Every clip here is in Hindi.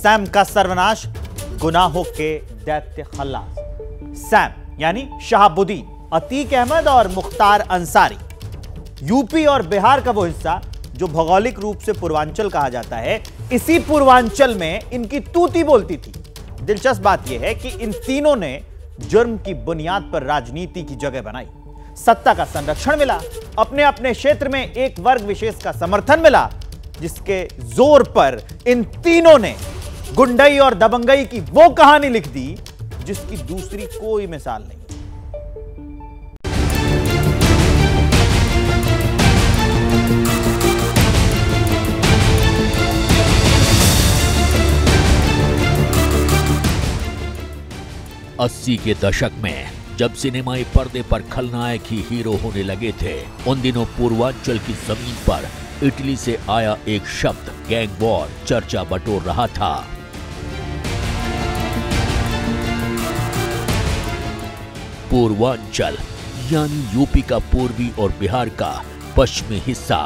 सैम का सर्वनाश, गुनाहों के दैत्य खल्लास। सैम यानी शहाबुद्दीन, अतीक अहमद और मुख्तार अंसारी। यूपी और बिहार का वो हिस्सा जो भौगोलिक रूप से पूर्वांचल कहा जाता है, इसी पूर्वांचल में इनकी तूती बोलती थी। दिलचस्प बात यह है कि इन तीनों ने जुर्म की बुनियाद पर राजनीति की जगह बनाई। सत्ता का संरक्षण मिला, अपने अपने क्षेत्र में एक वर्ग विशेष का समर्थन मिला, जिसके जोर पर इन तीनों ने गुंडई और दबंगई की वो कहानी लिख दी जिसकी दूसरी कोई मिसाल नहीं। अस्सी के दशक में जब सिनेमाई पर्दे पर खलनायक ही हीरो होने लगे थे, उन दिनों पूर्वांचल की जमीन पर इटली से आया एक शब्द गैंग वॉर चर्चा बटोर रहा था। पूर्वांचल यानी यूपी का पूर्वी और बिहार का पश्चिमी हिस्सा,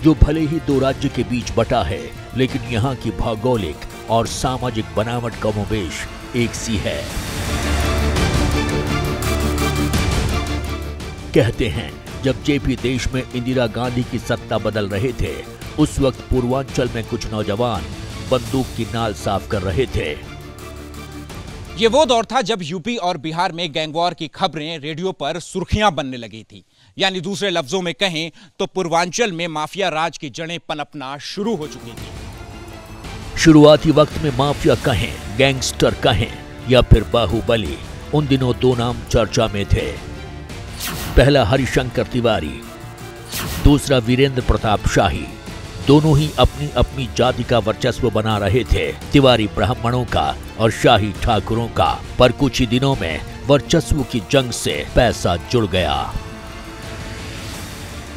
जो भले ही दो राज्य के बीच बटा है, लेकिन यहाँ की भौगोलिक और सामाजिक बनावट कमोबेश एक सी है। कहते हैं जब जेपी देश में इंदिरा गांधी की सत्ता बदल रहे थे, उस वक्त पूर्वांचल में कुछ नौजवान बंदूक की नाल साफ कर रहे थे। ये वो दौर था जब यूपी और बिहार में गैंगवॉर की खबरें रेडियो पर सुर्खियां बनने लगी थी। यानी दूसरे लफ्जों में कहें तो पूर्वांचल में माफिया राज की जड़ें पनपना शुरू हो चुकी थी। शुरुआती वक्त में माफिया कहें, गैंगस्टर कहें या फिर बाहुबली, उन दिनों दो नाम चर्चा में थे। पहला हरिशंकर तिवारी, दूसरा वीरेंद्र प्रताप शाही। दोनों ही अपनी अपनी जाति का वर्चस्व बना रहे थे, तिवारी ब्राह्मणों का और शाही ठाकुरों का। पर कुछ ही दिनों में वर्चस्व की जंग से पैसा जुड़ गया।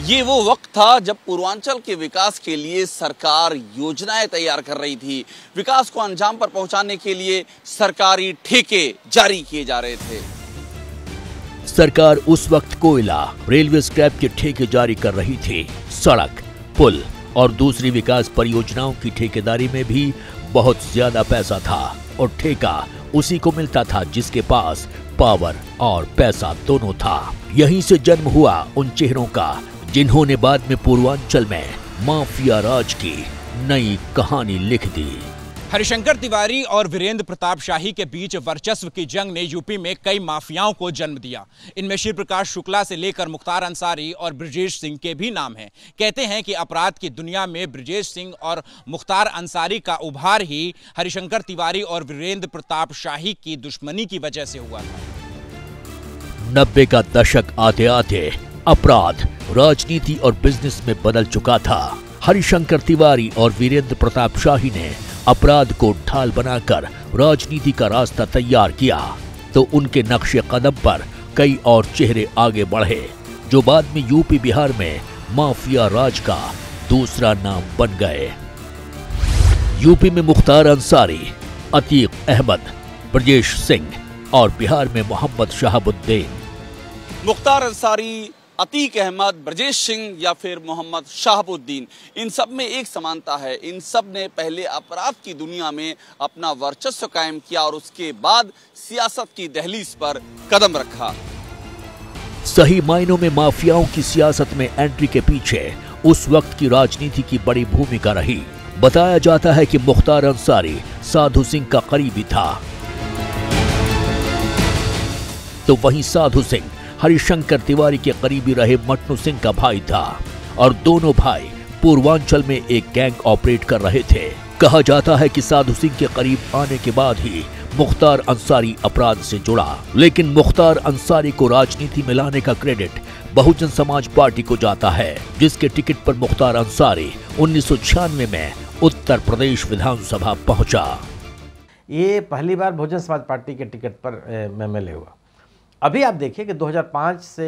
ये वो वक्त था जब पूर्वांचल के विकास के लिए सरकार योजनाएं तैयार कर रही थी। विकास को अंजाम पर पहुंचाने के लिए सरकारी ठेके जारी किए जा रहे थे। सरकार उस वक्त कोयला, रेलवे स्क्रैप के ठेके जारी कर रही थी। सड़क, पुल और दूसरी विकास परियोजनाओं की ठेकेदारी में भी बहुत ज्यादा पैसा था और ठेका उसी को मिलता था जिसके पास पावर और पैसा दोनों था। यहीं से जन्म हुआ उन चेहरों का जिन्होंने बाद में पूर्वांचल में माफिया राज की नई कहानी लिख दी। हरिशंकर तिवारी और वीरेंद्र प्रताप शाही के बीच वर्चस्व की जंग ने यूपी में कई माफियाओं को जन्म दिया। इनमें शिव प्रकाश शुक्ला से लेकर मुख्तार अंसारी और ब्रजेश सिंह के भी नाम हैं। कहते हैं कि अपराध की दुनिया में ब्रजेश सिंह और मुख्तार अंसारी का उभार ही हरिशंकर तिवारी और वीरेंद्र प्रताप शाही की दुश्मनी की वजह से हुआ था। 90 का दशक आते आते अपराध राजनीति और बिजनेस में बदल चुका था। हरिशंकर तिवारी और वीरेंद्र प्रताप शाही ने अपराध को ढाल बनाकर राजनीति का रास्ता तैयार किया, तो उनके नक्शे कदम पर कई और चेहरे आगे बढ़े, जो बाद में यूपी बिहार में माफिया राज का दूसरा नाम बन गए। यूपी में मुख्तार अंसारी, अतीक अहमद, ब्रजेश सिंह और बिहार में मोहम्मद शहाबुद्दीन। मुख्तार अंसारी, अतीक अहमद, ब्रजेश सिंह या फिर मोहम्मद शहाबुद्दीन, इन सब में एक समानता है। इन सब ने पहले अपराध की दुनिया में अपना वर्चस्व कायम किया और उसके बाद सियासत की दहलीज पर कदम रखा। सही मायनों में माफियाओं की सियासत में एंट्री के पीछे उस वक्त की राजनीति की बड़ी भूमिका रही। बताया जाता है कि मुख्तार अंसारी साधु सिंह का करीबी था, तो वहीं साधु सिंह हरिशंकर तिवारी के करीबी रहे मटनू सिंह का भाई था और दोनों भाई पूर्वांचल में एक गैंग ऑपरेट कर रहे थे। कहा जाता है कि साधु सिंह के करीब आने के बाद ही मुख्तार अंसारी अपराध से जुड़ा, लेकिन मुख्तार अंसारी को राजनीति में लाने का क्रेडिट बहुजन समाज पार्टी को जाता है, जिसके टिकट पर मुख्तार अंसारी 1996 में उत्तर प्रदेश विधानसभा पहुंचा। ये पहली बार बहुजन समाज पार्टी के टिकट पर एमएलए हुआ। अभी आप देखिए कि 2005 से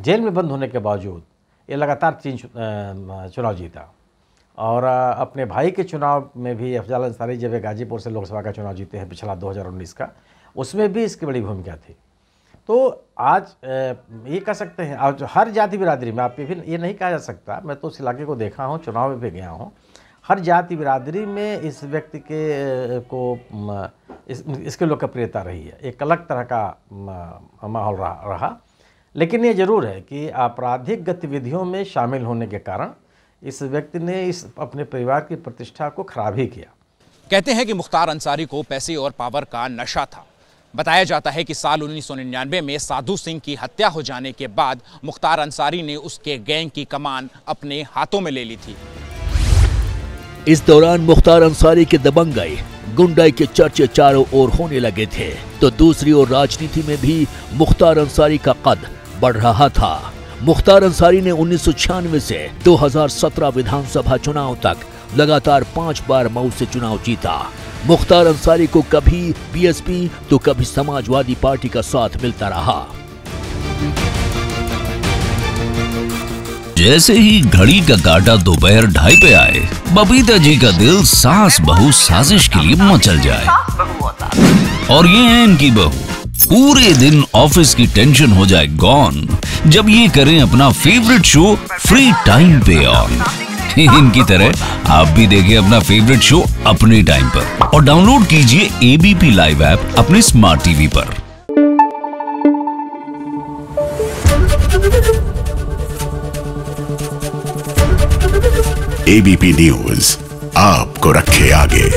जेल में बंद होने के बावजूद ये लगातार 3 चुनाव जीता और अपने भाई के चुनाव में भी अफजल अंसारी जब गाजीपुर से लोकसभा का चुनाव जीते हैं पिछला 2019 का, उसमें भी इसकी बड़ी भूमिका थी। तो आज ये कह सकते हैं, आज हर जाति बिरादरी में आप ये नहीं कहा जा सकता, मैं तो उस इलाके को देखा हूँ, चुनाव में भी गया हूँ, हर जाति बिरादरी में इस व्यक्ति के इसके लोकप्रियता रही है, एक अलग तरह का माहौल रहा। लेकिन ये जरूर है कि आपराधिक गतिविधियों में शामिल होने के कारण इस व्यक्ति ने अपने परिवार की प्रतिष्ठा को खराब ही किया। कहते हैं कि मुख्तार अंसारी को पैसे और पावर का नशा था। बताया जाता है कि साल 1999 में साधु सिंह की हत्या हो जाने के बाद मुख्तार अंसारी ने उसके गैंग की कमान अपने हाथों में ले ली थी। इस दौरान मुख्तार अंसारी के दबंगई गुंडाई के चर्चे चारों ओर होने लगे थे, तो दूसरी ओर राजनीति में भी मुख्तार अंसारी का कद बढ़ रहा था। मुख्तार अंसारी ने 1996 से 2017 विधानसभा चुनाव तक लगातार 5 बार मऊ से चुनाव जीता। मुख्तार अंसारी को कभी बीएसपी तो कभी समाजवादी पार्टी का साथ मिलता रहा। जैसे ही घड़ी का काटा दोपहर 2:30 पे आए, बबीता जी का दिल सास बहू साजिश के लिए मचल जाए। और ये है इनकी बहू, पूरे दिन ऑफिस की टेंशन हो जाए गॉन जब ये करें अपना फेवरेट शो फ्री टाइम पे ऑन। इनकी तरह आप भी देखिए अपना फेवरेट शो अपने टाइम पर और डाउनलोड कीजिए एबीपी लाइव ऐप अपने स्मार्ट टीवी पर। एबीपी न्यूज आपको रखे आगे।